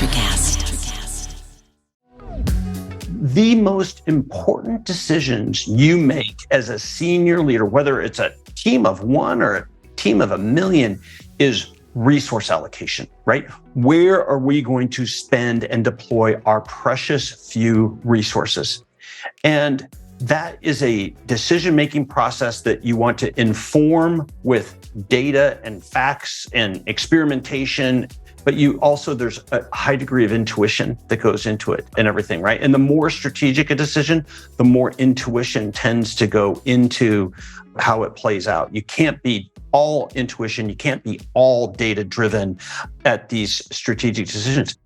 NutriCast. The most important decisions you make as a senior leader, whether it's a team of one or a team of 1,000,000, is resource allocation, right? Where are we going to spend and deploy our precious few resources? And that is a decision-making process that you want to inform with data and facts and experimentation, but there's a high degree of intuition that goes into it and everything, right? And the more strategic a decision, the more intuition tends to go into how it plays out. You can't be all intuition, you can't be all data-driven at these strategic decisions.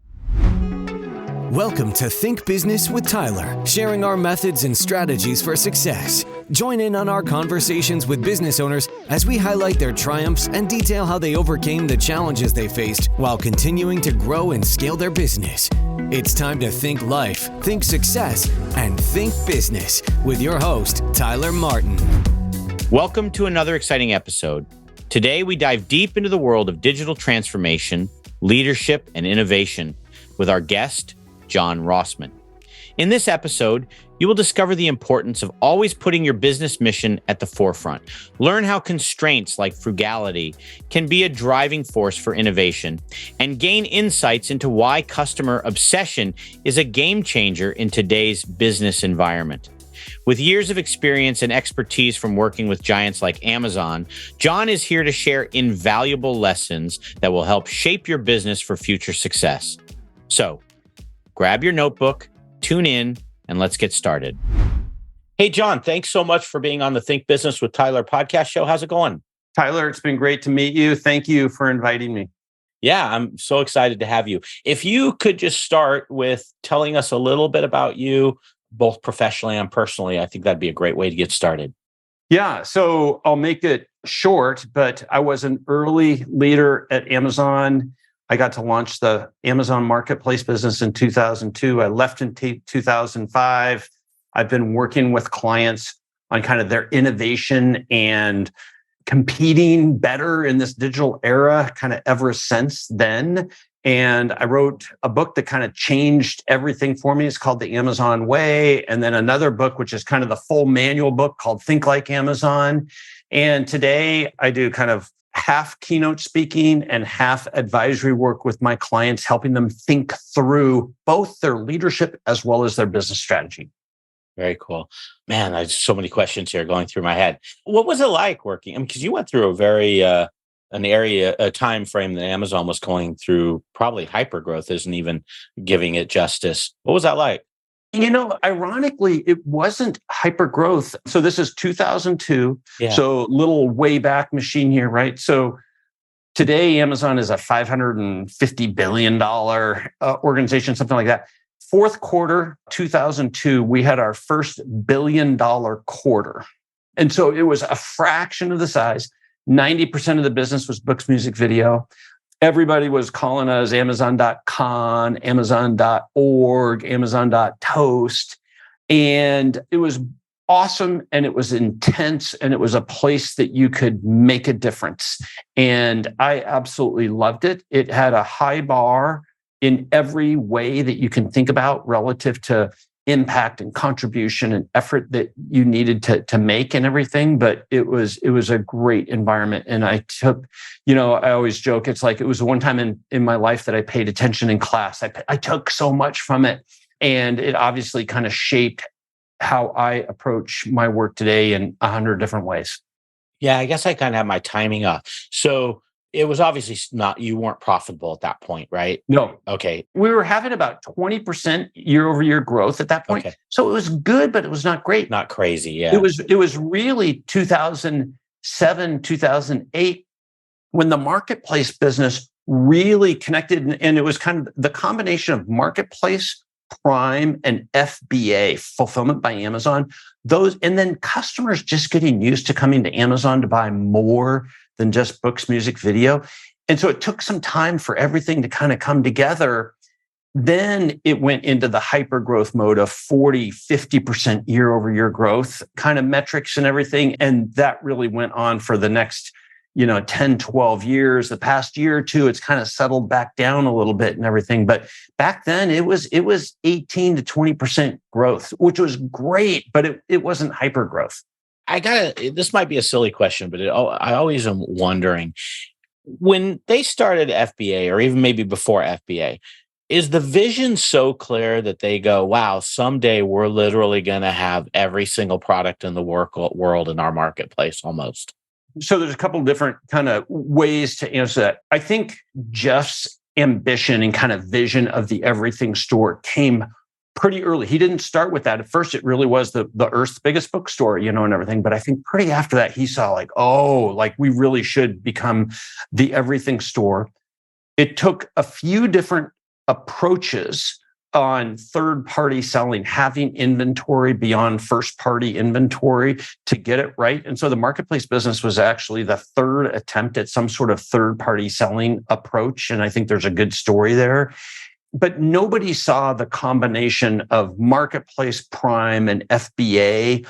Welcome to Think Business with Tyler, sharing our methods and strategies for success. Join in on our conversations with business owners as we highlight their triumphs and detail how they overcame the challenges they faced while continuing to grow and scale their business. It's time to think life, think success, and think business with your host, Tyler Martin. Welcome to another exciting episode. Today, we dive deep into the world of digital transformation, leadership, and innovation with our guest, John Rossman. In this episode, you will discover the importance of always putting your business mission at the forefront. Learn how constraints like frugality can be a driving force for innovation, and gain insights into why customer obsession is a game changer in today's business environment. With years of experience and expertise from working with giants like Amazon, John is here to share invaluable lessons that will help shape your business for future success. So, grab your notebook, tune in, and let's get started. Hey, John, thanks so much for being on the Think Business with Tyler podcast show. How's it going? Tyler, it's been great to meet you. Thank you for inviting me. Yeah, I'm so excited to have you. If you could just start with telling us a little bit about you, both professionally and personally, I think that'd be a great way to get started. Yeah, so I'll make it short, but I was an early leader at Amazon. I got to launch the Amazon Marketplace business in 2002. I left in 2005. I've been working with clients on kind of their innovation and competing better in this digital era kind of ever since then. And I wrote a book that kind of changed everything for me. It's called The Amazon Way. And then another book, which is kind of the full manual book called Think Like Amazon. And today I do kind of half keynote speaking and half advisory work with my clients, helping them think through both their leadership as well as their business strategy. Very cool. Man, there's so many questions here going through my head. What was it like working? I mean, because you went through a time frame that Amazon was going through, probably hypergrowth isn't even giving it justice. What was that like? You know, ironically, it wasn't hypergrowth. So this is 2002. Yeah. So little way back machine here, right? So today, Amazon is a $550 billion organization, something like that. Fourth quarter, 2002, we had our first $1 billion quarter. And so it was a fraction of the size. 90% of the business was books, music, video. Everybody was calling us Amazon.com, Amazon.org, Amazon.toast. And it was awesome and it was intense and it was a place that you could make a difference. And I absolutely loved it. It had a high bar in every way that you can think about relative to impact and contribution and effort that you needed to make and everything. But it was a great environment. And I took, I always joke, it's like it was the one time in my life that I paid attention in class. I took so much from it. And it obviously kind of shaped how I approach my work today in 100 different ways. Yeah, I guess I kind of have my timing off. So it was obviously you weren't profitable at that point, right? No. Okay. We were having about 20% year over year growth at that point. Okay. So it was good, but it was not great. Not crazy. Yeah. It was really 2007, 2008 when the marketplace business really connected. And it was kind of the combination of marketplace, Prime, and FBA, fulfillment by Amazon. And then customers just getting used to coming to Amazon to buy more than just books, music, video. And so it took some time for everything to kind of come together. Then it went into the hyper growth mode of 40, 50% year over year growth kind of metrics and everything. And that really went on for the next, 10, 12 years. The past year or two, it's kind of settled back down a little bit and everything. But back then it was 18 to 20% growth, which was great, but it wasn't hyper growth. This might be a silly question, but I always am wondering, when they started FBA or even maybe before FBA, is the vision so clear that they go, wow, someday we're literally going to have every single product in the world in our marketplace almost? So there's a couple of different kind of ways to answer that. I think Jeff's ambition and kind of vision of the everything store came pretty early. He didn't start with that. At first, it really was the Earth's biggest bookstore, and everything. But I think pretty after that, he saw we really should become the everything store. It took a few different approaches on third-party selling, having inventory beyond first-party inventory to get it right. And so the marketplace business was actually the third attempt at some sort of third-party selling approach. And I think there's a good story there. But nobody saw the combination of marketplace, prime, and FBA.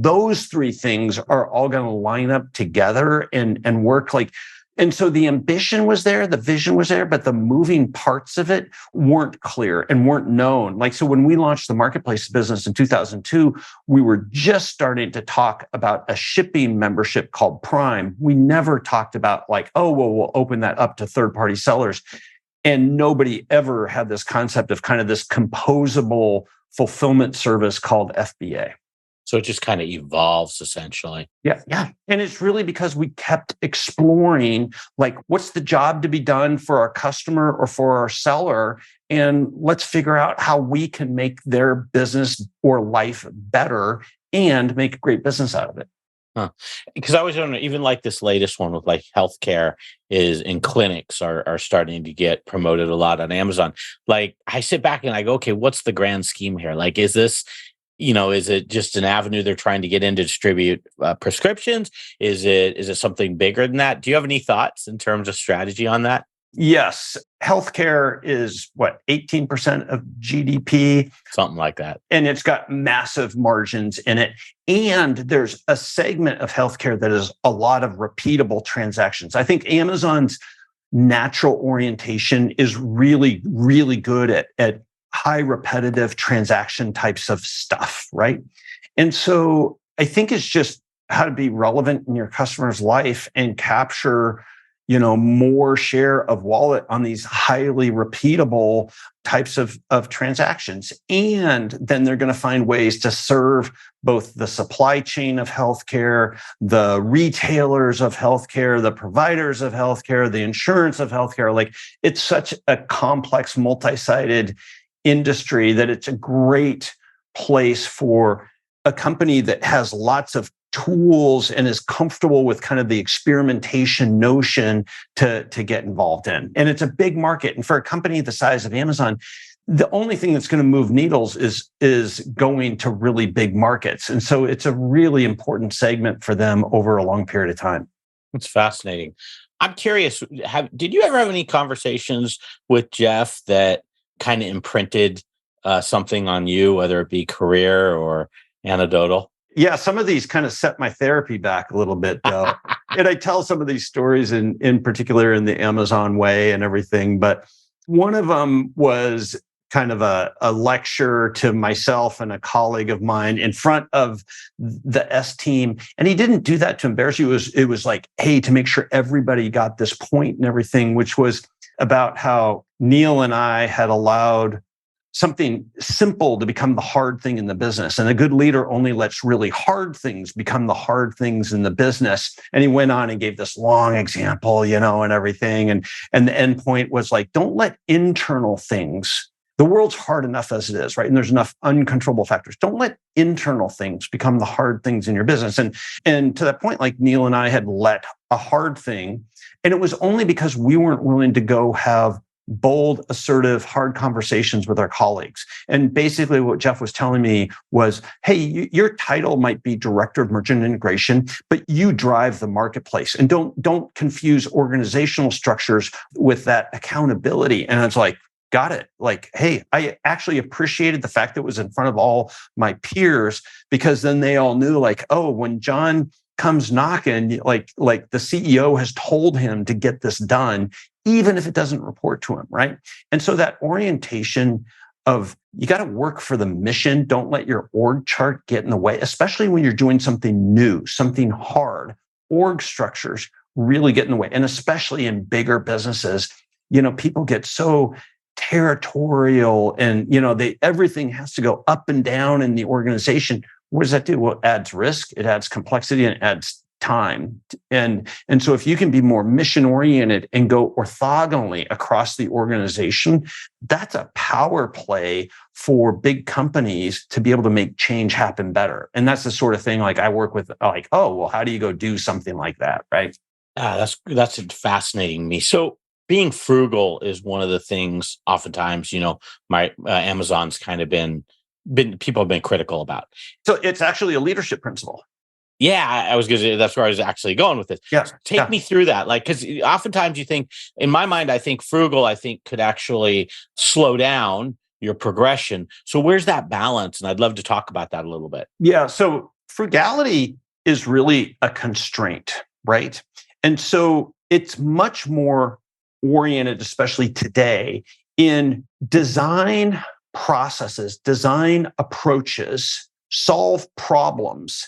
Those three things are all going to line up together and work like. And so the ambition was there, the vision was there, but the moving parts of it weren't clear and weren't known. So when we launched the marketplace business in 2002, we were just starting to talk about a shipping membership called Prime. We never talked about we'll open that up to third-party sellers. And nobody ever had this concept of kind of this composable fulfillment service called FBA. So it just kind of evolves essentially. Yeah. And it's really because we kept exploring, what's the job to be done for our customer or for our seller? And let's figure out how we can make their business or life better and make a great business out of it. Because I always wonder, even this latest one with healthcare and clinics are starting to get promoted a lot on Amazon. I sit back and I go, okay, what's the grand scheme here? Is this, is it just an avenue they're trying to get in to distribute prescriptions? Is it something bigger than that? Do you have any thoughts in terms of strategy on that? Yes. Healthcare is 18% of GDP? Something like that. And it's got massive margins in it. And there's a segment of healthcare that is a lot of repeatable transactions. I think Amazon's natural orientation is really, really good at high repetitive transaction types of stuff, right? And so I think it's just how to be relevant in your customer's life and capture more share of wallet on these highly repeatable types of transactions. And then they're going to find ways to serve both the supply chain of healthcare, the retailers of healthcare, the providers of healthcare, the insurance of healthcare. It's such a complex, multi-sided industry that it's a great place for a company that has lots of tools and is comfortable with kind of the experimentation notion to get involved in. And it's a big market. And for a company the size of Amazon, the only thing that's going to move needles is going to really big markets. And so it's a really important segment for them over a long period of time. That's fascinating. I'm curious, did you ever have any conversations with Jeff that kind of imprinted something on you, whether it be career or anecdotal? Yeah, some of these kind of set my therapy back a little bit, though. And I tell some of these stories in particular in the Amazon way and everything. But one of them was kind of a lecture to myself and a colleague of mine in front of the S team. And he didn't do that to embarrass you. It was hey, to make sure everybody got this point and everything, which was about how Neil and I had allowed something simple to become the hard thing in the business. And a good leader only lets really hard things become the hard things in the business. And he went on and gave this long example, and everything. And the end point was don't let internal things, the world's hard enough as it is, right? And there's enough uncontrollable factors. Don't let internal things become the hard things in your business. And to that point, Neil and I had let a hard thing, and it was only because we weren't willing to go have bold, assertive, hard conversations with our colleagues. And basically what Jeff was telling me was, hey, your title might be Director of Merchant Integration, but you drive the marketplace. And don't confuse organizational structures with that accountability. And I was got it. Hey, I actually appreciated the fact that it was in front of all my peers, because then they all knew when John comes knocking, like the CEO has told him to get this done, even if it doesn't report to him, right? And so that orientation of you got to work for the mission. Don't let your org chart get in the way, especially when you're doing something new, something hard. Org structures really get in the way. And especially in bigger businesses, people get so territorial and, everything has to go up and down in the organization. What does that do? Well, it adds risk, it adds complexity, and it adds time. And so if you can be more mission oriented and go orthogonally across the organization, that's a power play for big companies to be able to make change happen better. And that's the sort of thing like I work with, like, oh, well, how do you go do something like that? Right. That's fascinating me. So being frugal is one of the things oftentimes, my Amazon's kind of been people have been critical about. So it's actually a leadership principle. Yeah, I was going to say that's where I was actually going with this. Yeah, Take me through that. Like, because oftentimes you think, in my mind, I think frugal, could actually slow down your progression. So where's that balance? And I'd love to talk about that a little bit. Yeah. So frugality is really a constraint, right? And so it's much more oriented, especially today, in design processes, design approaches, solve problems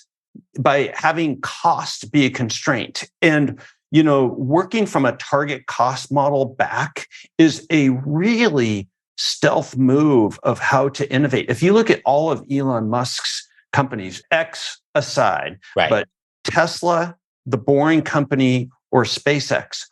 by having cost be a constraint. And, working from a target cost model back is a really stealth move of how to innovate. If you look at all of Elon Musk's companies, X aside, right, but Tesla, the Boring Company, or SpaceX,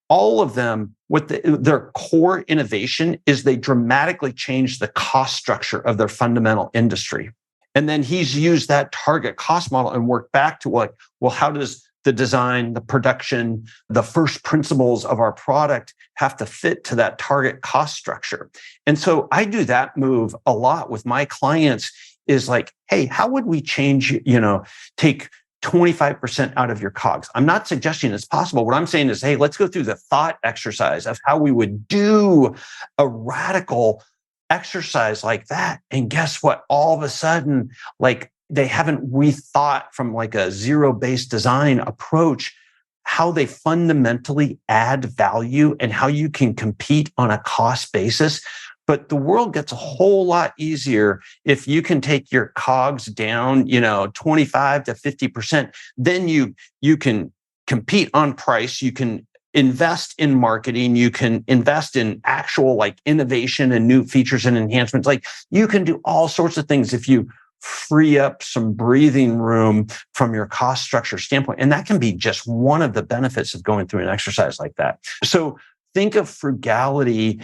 all of them, their core innovation is they dramatically changed the cost structure of their fundamental industry. And then he's used that target cost model and worked back to well, how does the design, the production, the first principles of our product have to fit to that target cost structure? And so I do that move a lot with my clients is like, hey, how would we change, take 25% out of your COGS? I'm not suggesting it's possible. What I'm saying is, hey, let's go through the thought exercise of how we would do a radical exercise like that. And guess what? All of a sudden, like they haven't rethought from like a zero-based design approach, how they fundamentally add value and how you can compete on a cost basis. But the world gets a whole lot easier if you can take your COGS down, 25 to 50%. Then you can compete on price. You can invest in marketing. You can invest in actual like innovation and new features and enhancements. Like you can do all sorts of things if you free up some breathing room from your cost structure standpoint. And that can be just one of the benefits of going through an exercise like that. So think of frugality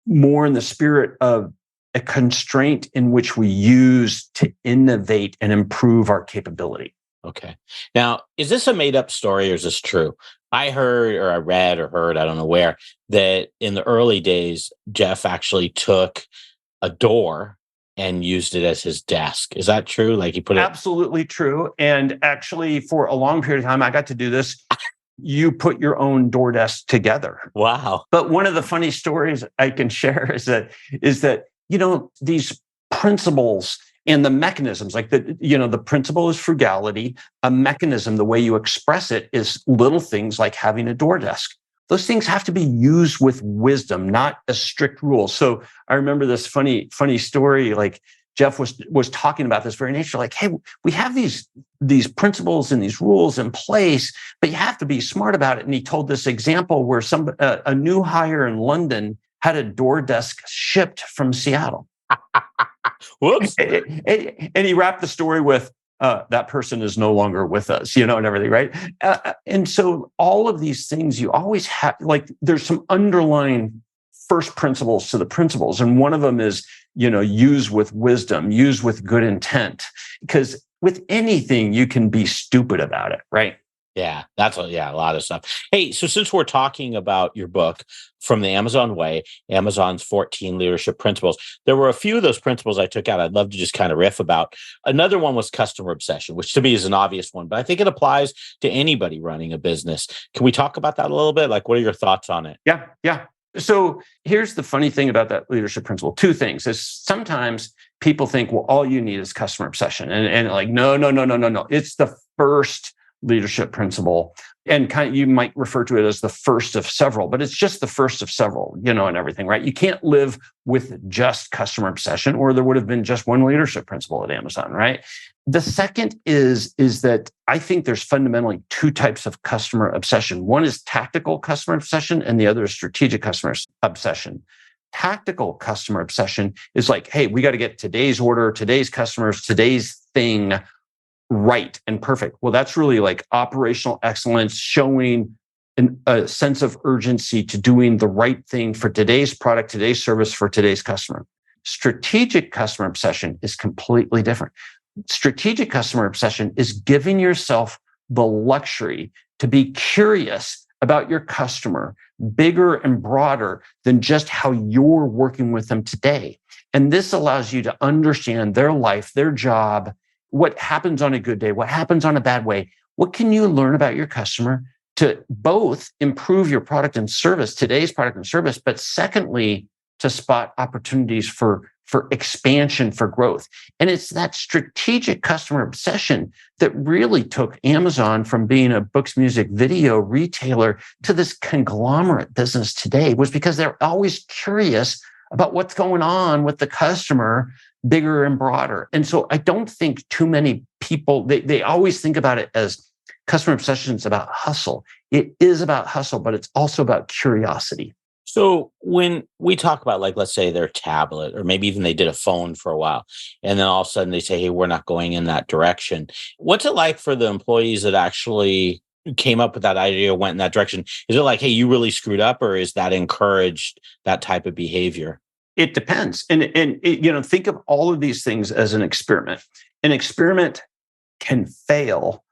more in the spirit of a constraint in which we use to innovate and improve our capability. Okay. Now, is this a made up story or is this true? I heard or I read or heard, I don't know where, that in the early days, Jeff actually took a door and used it as his desk. Is that true? Like he put it... Absolutely true. And actually, for a long period of time, I got to do this. You put your own door desk together. Wow. But one of the funny stories I can share is that, these principles and the mechanisms, like the principle is frugality. A mechanism, the way you express it is little things like having a door desk. Those things have to be used with wisdom, not a strict rule. So I remember this funny story, like Jeff was talking about this very nature, like, hey, we have these principles and these rules in place, but you have to be smart about it. And he told this example where a new hire in London had a door desk shipped from Seattle. Whoops. And he wrapped the story with, that person is no longer with us, and everything, right? And so all of these things, you always have, like, there's some underlying first principles to the principles. And one of them is, use with wisdom, use with good intent, because with anything, you can be stupid about it, right? Yeah, a lot of stuff. Hey, so since we're talking about your book, From the Amazon Way, Amazon's 14 Leadership Principles, there were a few of those principles I took out I'd love to just kind of riff about. Another one was customer obsession, which to me is an obvious one, but I think it applies to anybody running a business. Can we talk about that a little bit? Like, what are your thoughts on it? Yeah. So here's the funny thing about that leadership principle. Two things is sometimes people think, well, all you need is customer obsession. And like, no. It's the first leadership principle. And you might refer to it as the first of several, but it's just the first of several, and everything, right? You can't live with just customer obsession, or there would have been just one leadership principle at Amazon, right? The second is that I think there's fundamentally two types of customer obsession. One is tactical customer obsession, and the other is strategic customer obsession. Tactical customer obsession is like, hey, we got to get today's order, today's customers, today's thing right and perfect. Well, that's really like operational excellence, showing a sense of urgency to doing the right thing for today's product, today's service, for today's customer. Strategic customer obsession is completely different. Strategic customer obsession is giving yourself the luxury to be curious about your customer, bigger and broader than just how you're working with them today. And this allows you to understand their life, their job, what happens on a good day, what happens on a bad way. What can you learn about your customer to both improve your product and service, today's product and service, but secondly, to spot opportunities for expansion, for growth. And it's that strategic customer obsession that really took Amazon from being a books, music, video retailer to this conglomerate business today, was because they're always curious about what's going on with the customer, bigger and broader. And so I don't think too many people, they always think about it as customer obsession is about hustle. It is about hustle, but it's also about curiosity. So when we talk about, like, let's say their tablet, or maybe even they did a phone for a while, and then all of a sudden they say, hey, we're not going in that direction. What's it like for the employees that actually came up with that idea, went in that direction? Is it like, hey, you really screwed up, or is that encouraged, that type of behavior? It depends. And think of all of these things as an experiment. An experiment can fail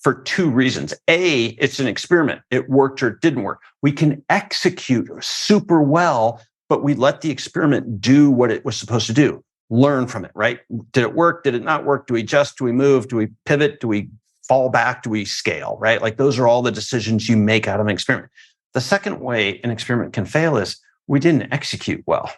for two reasons. A, it's an experiment. It worked or it didn't work. We can execute super well, but we let the experiment do what it was supposed to do. Learn from it, right? Did it work? Did it not work? Do we adjust? Do we move? Do we pivot? Do we fall back? Do we scale, right? Like, those are all the decisions you make out of an experiment. The second way an experiment can fail is we didn't execute well.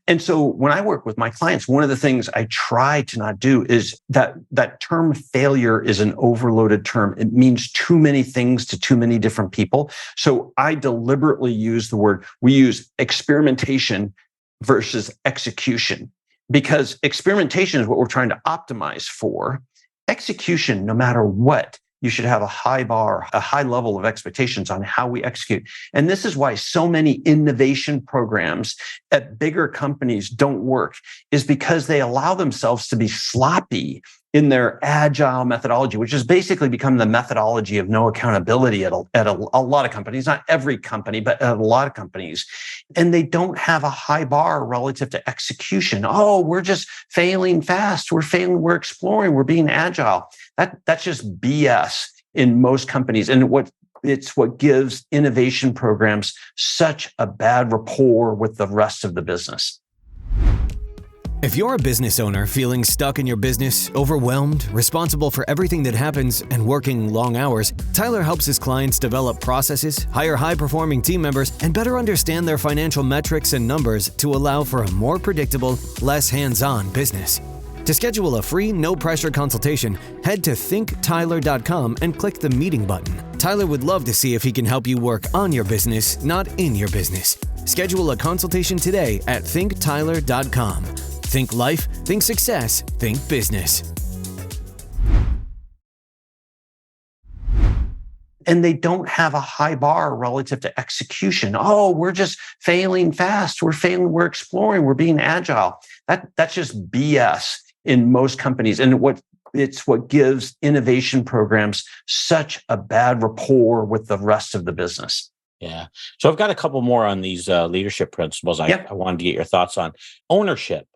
And so when I work with my clients, one of the things I try to not do is that term failure is an overloaded term. It means too many things to too many different people. So I deliberately use we use experimentation versus execution, because experimentation is what we're trying to optimize for. Execution, no matter what, you should have a high bar, a high level of expectations on how we execute. And this is why so many innovation programs at bigger companies don't work, is because they allow themselves to be sloppy in their agile methodology, which has basically become the methodology of no accountability at a lot of companies, not every company, but at a lot of companies. And they don't have a high bar relative to execution. Oh, we're just failing fast. We're exploring. We're being agile. That's just BS in most companies. And it's what gives innovation programs such a bad rapport with the rest of the business. If you're a business owner feeling stuck in your business, overwhelmed, responsible for everything that happens, and working long hours, Tyler helps his clients develop processes, hire high-performing team members, and better understand their financial metrics and numbers to allow for a more predictable, less hands-on business. To schedule a free, no-pressure consultation, head to thinktyler.com and click the meeting button. Tyler would love to see if he can help you work on your business, not in your business. Schedule a consultation today at thinktyler.com. Think life, think success, think business. And they don't have a high bar relative to execution. Oh, we're just failing fast. We're exploring. We're being agile. That's just BS in most companies. And it's what gives innovation programs such a bad rapport with the rest of the business. Yeah. So I've got a couple more on these leadership principles I wanted to get your thoughts on. Ownership.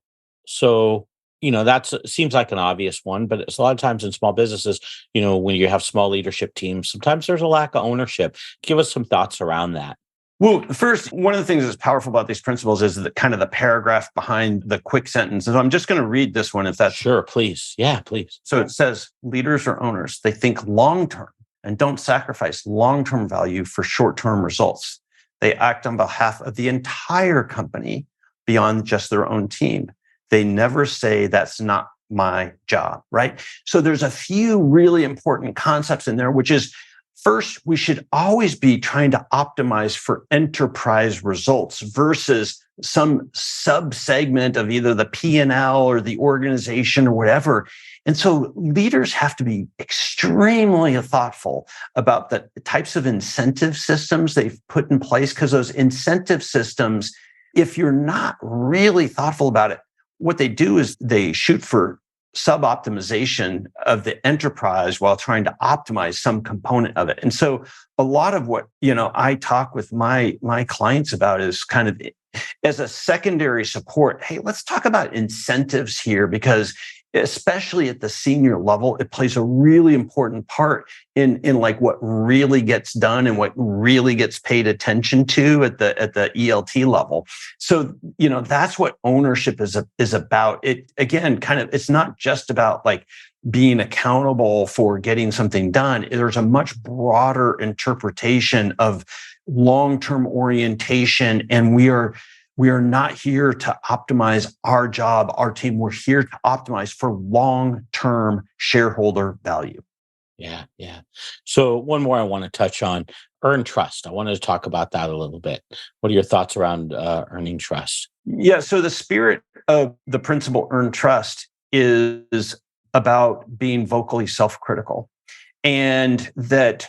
So, that seems like an obvious one, but it's a lot of times in small businesses, when you have small leadership teams, sometimes there's a lack of ownership. Give us some thoughts around that. Well, first, one of the things that's powerful about these principles is the kind of the paragraph behind the quick sentence. And so I'm just going to read this one if that's... Sure, please. Yeah, please. So it says, leaders or owners, they think long-term and don't sacrifice long-term value for short-term results. They act on behalf of the entire company beyond just their own team. They never say that's not my job, right? So there's a few really important concepts in there, which is first, we should always be trying to optimize for enterprise results versus some subsegment of either the P&L or the organization or whatever. And so leaders have to be extremely thoughtful about the types of incentive systems they've put in place, because those incentive systems, if you're not really thoughtful about it, what they do is they shoot for sub-optimization of the enterprise while trying to optimize some component of it. And so a lot of what, I talk with my clients about is kind of as a secondary support. Hey, let's talk about incentives here, because especially at the senior level, it plays a really important part in like what really gets done and what really gets paid attention to at the ELT level. So, that's what ownership is about. It again, it's not just about like being accountable for getting something done. There's a much broader interpretation of long-term orientation, and we are not here to optimize our job, our team. We're here to optimize for long-term shareholder value. Yeah. So one more I want to touch on, earn trust. I wanted to talk about that a little bit. What are your thoughts around earning trust? Yeah. So the spirit of the principle earn trust is about being vocally self-critical, and that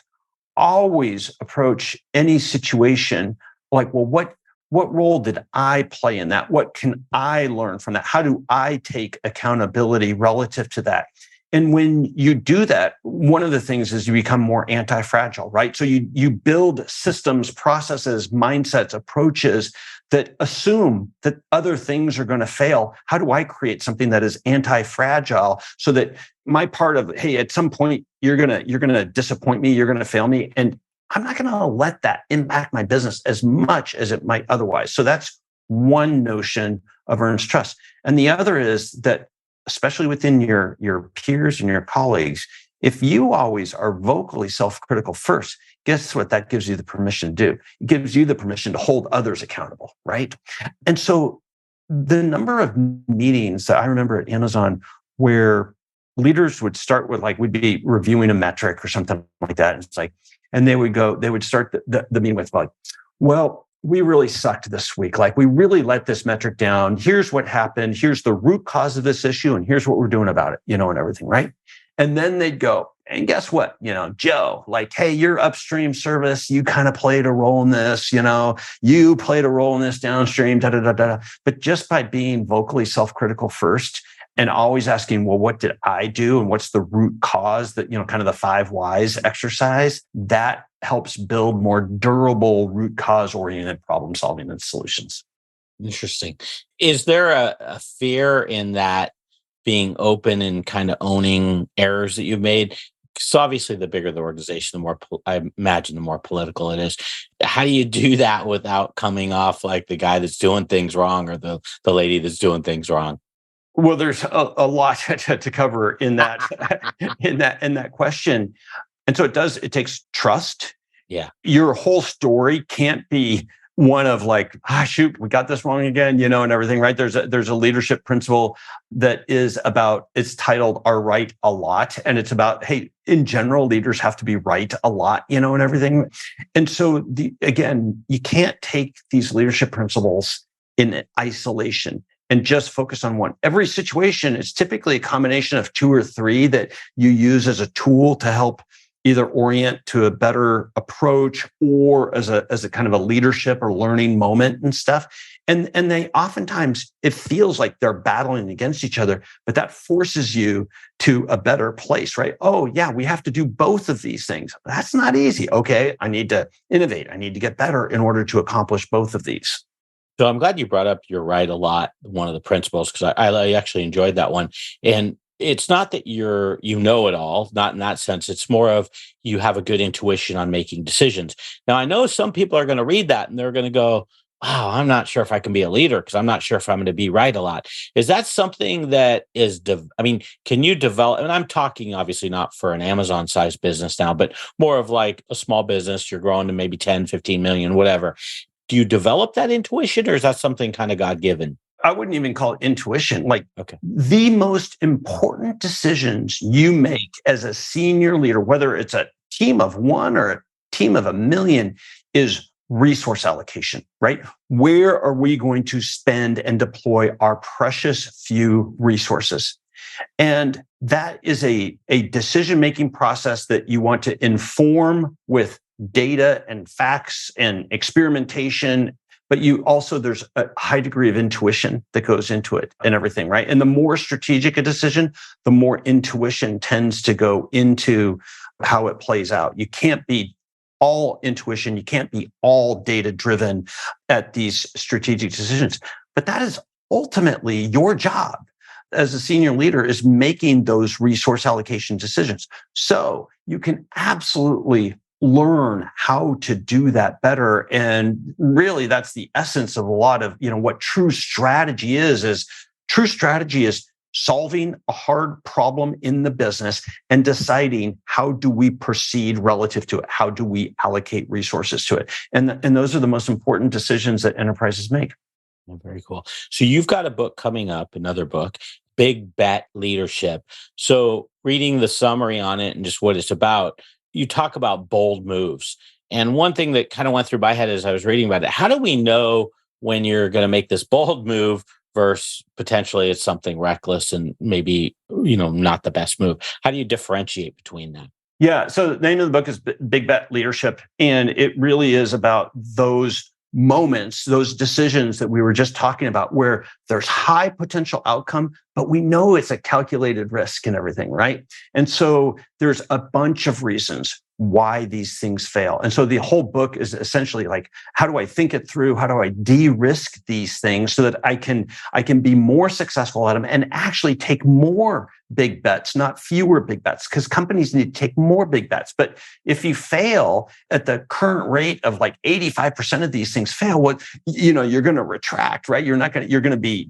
always approach any situation like, well, what role did I play in that? What can I learn from that? How do I take accountability relative to that? And when you do that, one of the things is you become more anti-fragile, right? So you build systems, processes, mindsets, approaches that assume that other things are going to fail. How do I create something that is anti-fragile so that my part of, hey, at some point you're gonna disappoint me, you're gonna fail me, and I'm not going to let that impact my business as much as it might otherwise. So that's one notion of earns trust. And the other is that, especially within your peers and your colleagues, if you always are vocally self-critical first, guess what that gives you the permission to do? It gives you the permission to hold others accountable, right? And so the number of meetings that I remember at Amazon where leaders would start with, like, we'd be reviewing a metric or something like that. And it's like, and they would start the meeting with like, well, we really sucked this week. Like, we really let this metric down. Here's what happened. Here's the root cause of this issue. And here's what we're doing about it, and everything, right? And then they'd go, and guess what? Joe, like, hey, your upstream service, you kind of played a role in this, you played a role in this downstream, But just by being vocally self-critical first, and always asking, well, what did I do? And what's the root cause, that, kind of the 5 whys exercise, that helps build more durable root cause oriented problem solving and solutions. Interesting. Is there a fear in that, being open and kind of owning errors that you've made? So obviously the bigger the organization, the more, I imagine, the more political it is. How do you do that without coming off like the guy that's doing things wrong, or the lady that's doing things wrong? Well, there's a lot to cover in that in that question. And so it takes trust. Yeah. Your whole story can't be one of like, shoot, we got this wrong again, and everything, right? There's a leadership principle that is about, it's titled "Are Right a Lot." And it's about, hey, in general, leaders have to be right a lot, and everything. And so again, you can't take these leadership principles in isolation and just focus on one. Every situation is typically a combination of 2 or 3 that you use as a tool to help either orient to a better approach, or as a kind of a leadership or learning moment and stuff. And they oftentimes, it feels like they're battling against each other, but that forces you to a better place, right? Oh yeah, we have to do both of these things. That's not easy. Okay, I need to innovate. I need to get better in order to accomplish both of these. So I'm glad you brought up "You're Right a Lot," one of the principles, because I actually enjoyed that one. And it's not that you know it all, not in that sense. It's more of, you have a good intuition on making decisions. Now, I know some people are going to read that and they're going to go, wow, I'm not sure if I can be a leader because I'm not sure if I'm going to be right a lot. Is that something that is, can you develop, and I'm talking obviously not for an Amazon sized business now, but more of like a small business, you're growing to maybe 10, 15 million, whatever. Do you develop that intuition, or is that something kind of God given? I wouldn't even call it intuition. Like Okay. the most important decisions you make as a senior leader, whether it's a team of one or a team of a million, is resource allocation, right? Where are we going to spend and deploy our precious few resources? And that is a decision-making process that you want to inform with data and facts and experimentation. But there's a high degree of intuition that goes into it and everything, right? And the more strategic a decision, the more intuition tends to go into how it plays out. You can't be all intuition. You can't be all data driven at these strategic decisions. But that is ultimately your job as a senior leader, is making those resource allocation decisions. So you can absolutely learn how to do that better. And really, that's the essence of a lot of, what true strategy is true strategy is solving a hard problem in the business and deciding how do we proceed relative to it? How do we allocate resources to it? And those are the most important decisions that enterprises make. Oh, very cool. So you've got a book coming up, another book, Big Bet Leadership. So reading the summary on it and just what it's about, you talk about bold moves. And one thing that kind of went through my head as I was reading about it, how do we know when you're going to make this bold move versus potentially it's something reckless and maybe, not the best move? How do you differentiate between that? Yeah. So the name of the book is Big Bet Leadership. And it really is about those moments, those decisions that we were just talking about, where there's high potential outcome, but we know it's a calculated risk and everything, right? And so there's a bunch of reasons why these things fail. And so the whole book is essentially like, how do I think it through? How do I de-risk these things so that I can be more successful at them and actually take more big bets, not fewer big bets, because companies need to take more big bets. But if you fail at the current rate of like 85% of these things fail, you're going to retract, right? You're going to be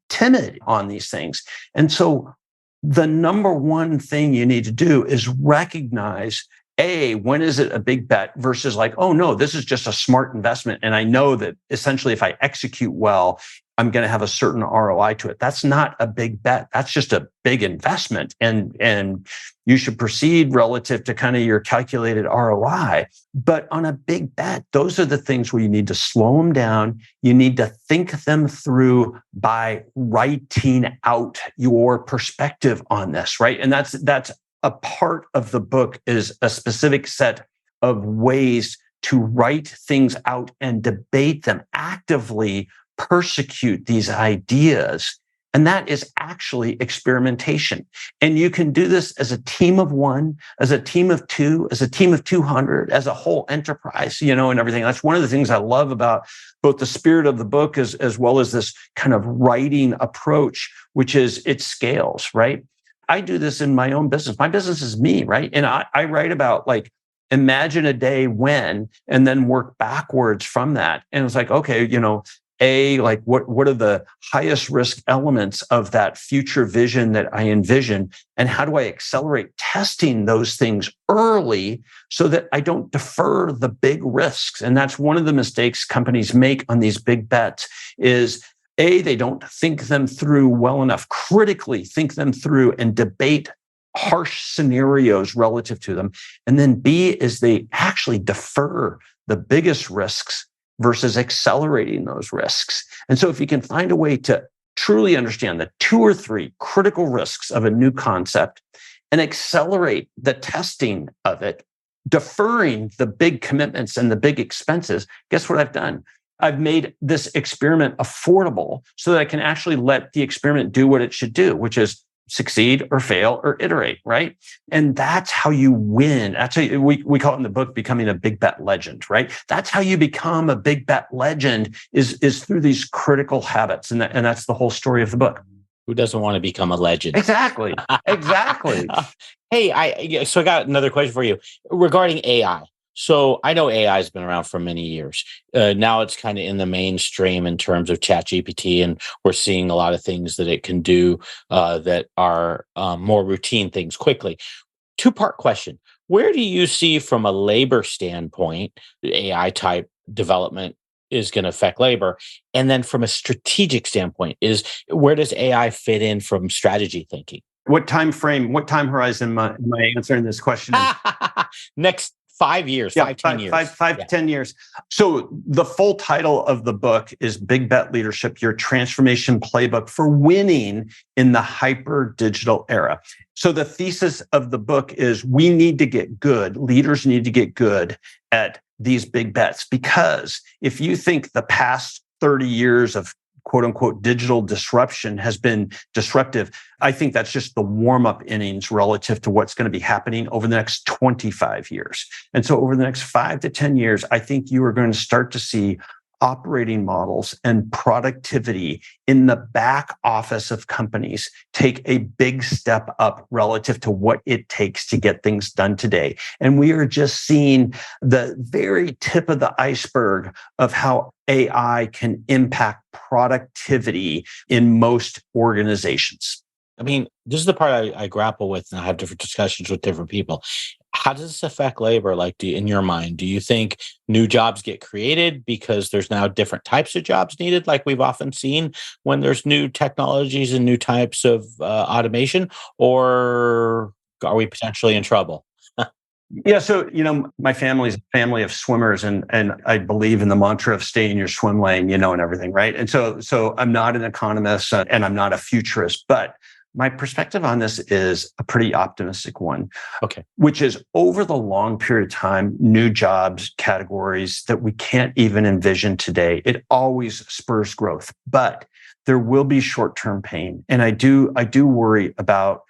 timid on these things. And so the number one thing you need to do is recognize, when is it a big bet versus like, oh no, this is just a smart investment. And I know that essentially if I execute well, I'm going to have a certain ROI to it. That's not a big bet. That's just a big investment. And you should proceed relative to kind of your calculated ROI. But on a big bet, those are the things where you need to slow them down. You need to think them through by writing out your perspective on this, right? And that's a part of the book, is a specific set of ways to write things out and debate them, actively persecute these ideas. And that is actually experimentation. And you can do this as a team of one, as a team of two, as a team of 200, as a whole enterprise, and everything. That's one of the things I love about both the spirit of the book as well as this kind of writing approach, which is it scales, right? I do this in my own business. My business is me, right? And I write about like, imagine a day when, and then work backwards from that. And it's like, okay, like what are the highest risk elements of that future vision that I envision? And how do I accelerate testing those things early so that I don't defer the big risks? And that's one of the mistakes companies make on these big bets is they don't think them through well enough, critically think them through and debate harsh scenarios relative to them. And then B is they actually defer the biggest risks versus accelerating those risks. And so if you can find a way to truly understand the 2 or 3 critical risks of a new concept and accelerate the testing of it, deferring the big commitments and the big expenses, guess what I've done? I've made this experiment affordable so that I can actually let the experiment do what it should do, which is succeed or fail or iterate, right? And that's how you win. That's how we call it in the book becoming a big bet legend, right? That's how you become a big bet legend is through these critical habits. And that's the whole story of the book. Who doesn't want to become a legend? Exactly. Hey, I got another question for you regarding AI. So I know AI has been around for many years. Now it's kind of in the mainstream in terms of ChatGPT, and we're seeing a lot of things that it can do that are more routine things quickly. 2-part question. Where do you see from a labor standpoint, the AI type development is going to affect labor? And then from a strategic standpoint, where does AI fit in from strategy thinking? What time frame, what time horizon am I answering this question in? Next 5 years, Yeah, 10 years. 5 to 10 years. So the full title of the book is Big Bet Leadership, Your Transformation Playbook for Winning in the Hyper Digital Era. So the thesis of the book is we need to get good. Leaders need to get good at these big bets, because if you think the past 30 years of quote unquote digital disruption has been disruptive, I think that's just the warm-up innings relative to what's going to be happening over the next 25 years. And so over the next 5 to 10 years, I think you are going to start to see operating models and productivity in the back office of companies take a big step up relative to what it takes to get things done today. And we are just seeing the very tip of the iceberg of how AI can impact productivity in most organizations. I mean, this is the part I grapple with, and I have different discussions with different people. How does this affect labor? Like, in your mind, do you think new jobs get created because there's now different types of jobs needed, like we've often seen when there's new technologies and new types of automation, or are we potentially in trouble? Yeah, so my family's a family of swimmers, and I believe in the mantra of stay in your swim lane, and everything, right? And so I'm not an economist and I'm not a futurist, but my perspective on this is a pretty optimistic one. Okay. Which is over the long period of time, new jobs, categories that we can't even envision today, it always spurs growth, but there will be short-term pain. And I do worry about,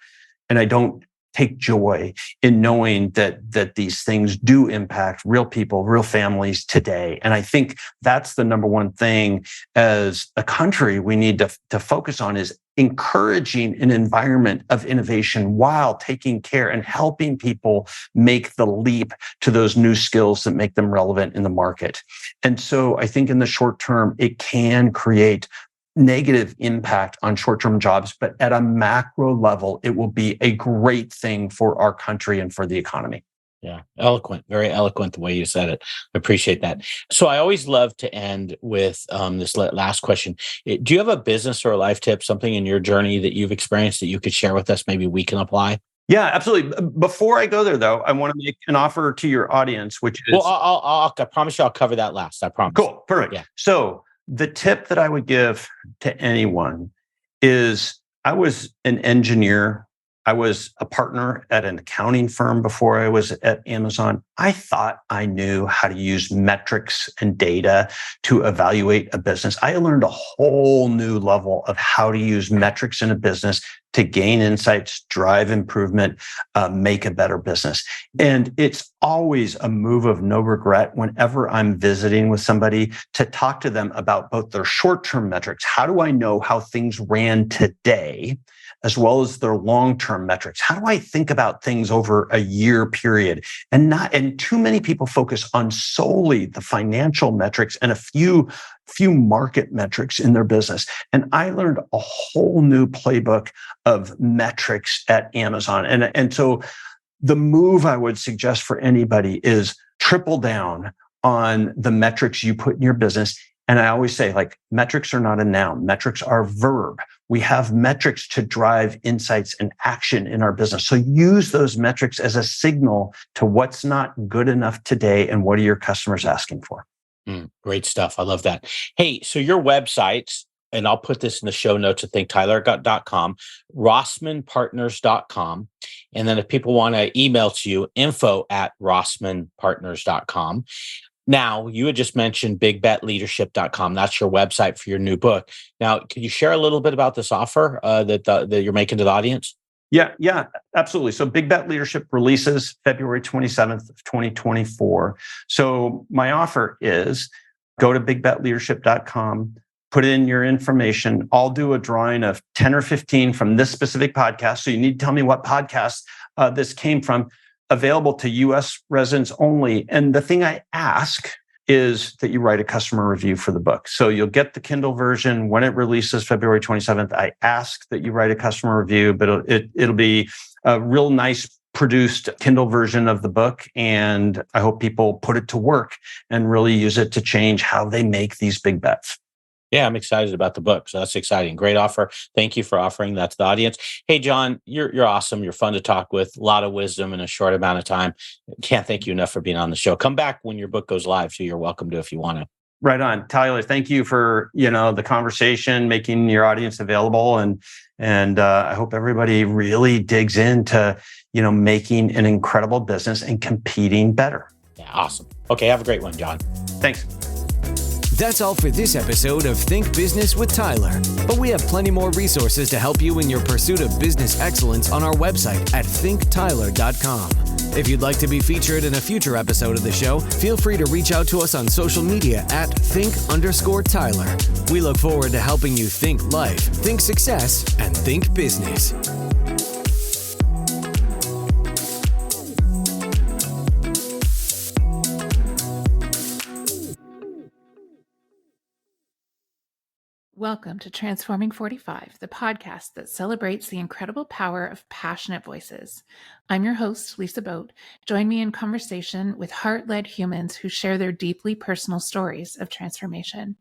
and I don't take joy in knowing that these things do impact real people, real families today. And I think that's the number one thing as a country we need to focus on, is encouraging an environment of innovation while taking care and helping people make the leap to those new skills that make them relevant in the market. And so I think in the short term, it can create negative impact on short-term jobs, but at a macro level, it will be a great thing for our country and for the economy. Yeah, eloquent, very eloquent the way you said it. I appreciate that. So I always love to end with this last question. Do you have a business or a life tip, something in your journey that you've experienced that you could share with us? Maybe we can apply. Yeah, absolutely. Before I go there, though, I want to make an offer to your audience, which is... Well, I promise you I'll cover that last. I promise. Cool, perfect. Yeah. So the tip that I would give to anyone is, I was an engineer. I was a partner at an accounting firm before I was at Amazon. I thought I knew how to use metrics and data to evaluate a business. I learned a whole new level of how to use metrics in a business to gain insights, drive improvement, make a better business. And it's always a move of no regret whenever I'm visiting with somebody to talk to them about both their short-term metrics. How do I know how things ran today, as well as their long-term metrics? How do I think about things over a year period? And too many people focus on solely the financial metrics and a few market metrics in their business. And I learned a whole new playbook of metrics at Amazon. And so the move I would suggest for anybody is triple down on the metrics you put in your business. And I always say, metrics are not a noun. Metrics are a verb. We have metrics to drive insights and action in our business. So use those metrics as a signal to what's not good enough today and what are your customers asking for. Great stuff. I love that. Hey, so your websites, and I'll put this in the show notes at thinktyler.com, rossmanpartners.com. And then if people want to email to you, info@rossmanpartners.com. Now, you had just mentioned bigbetleadership.com. That's your website for your new book. Now, can you share a little bit about this offer that you're making to the audience? Yeah, absolutely. So Big Bet Leadership releases February 27th of 2024. So my offer is go to bigbetleadership.com, put in your information. I'll do a drawing of 10 or 15 from this specific podcast. So you need to tell me what podcast this came from. Available to US residents only. And the thing I ask is that you write a customer review for the book. So you'll get the Kindle version when it releases February 27th. I ask that you write a customer review, but it'll be a real nice produced a Kindle version of the book, and I hope people put it to work and really use it to change how they make these big bets. Yeah, I'm excited about the book. So that's exciting. Great offer. Thank you for offering that to the audience. Hey, John, you're awesome. You're fun to talk with. A lot of wisdom in a short amount of time. Can't thank you enough for being on the show. Come back when your book goes live, so you're welcome to if you want to. Right on. Tyler, thank you for, the conversation, making your audience available. And I hope everybody really digs into, making an incredible business and competing better. Yeah, awesome. Okay, have a great one, John. Thanks. That's all for this episode of Think Business with Tyler. But we have plenty more resources to help you in your pursuit of business excellence on our website at thinktyler.com. If you'd like to be featured in a future episode of the show, feel free to reach out to us on social media at think_Tyler. We look forward to helping you think life, think success, and think business. Welcome to Transforming 45, the podcast that celebrates the incredible power of passionate voices. I'm your host, Lisa Boat. Join me in conversation with heart-led humans who share their deeply personal stories of transformation.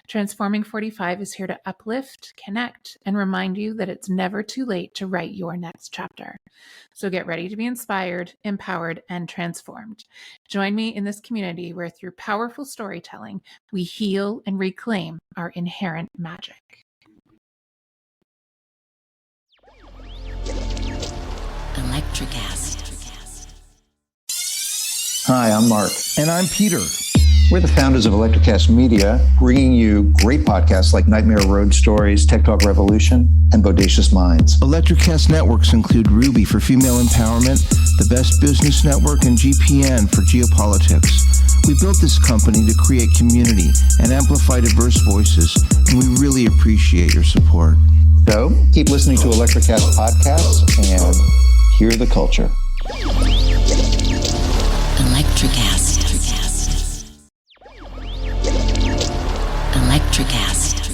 Transforming 45 is here to uplift, connect, and remind you that it's never too late to write your next chapter. So get ready to be inspired, empowered, and transformed. Join me in this community where through powerful storytelling, we heal and reclaim our inherent magic. Electricast. Hi, I'm Mark. And I'm Peter. We're the founders of Electricast Media, bringing you great podcasts like Nightmare Road Stories, Tech Talk Revolution, and Bodacious Minds. Electricast networks include Ruby for female empowerment, the Best Business Network, and GPN for geopolitics. We built this company to create community and amplify diverse voices, and we really appreciate your support. So keep listening to Electricast podcasts and hear the culture. Electricast. Electricast.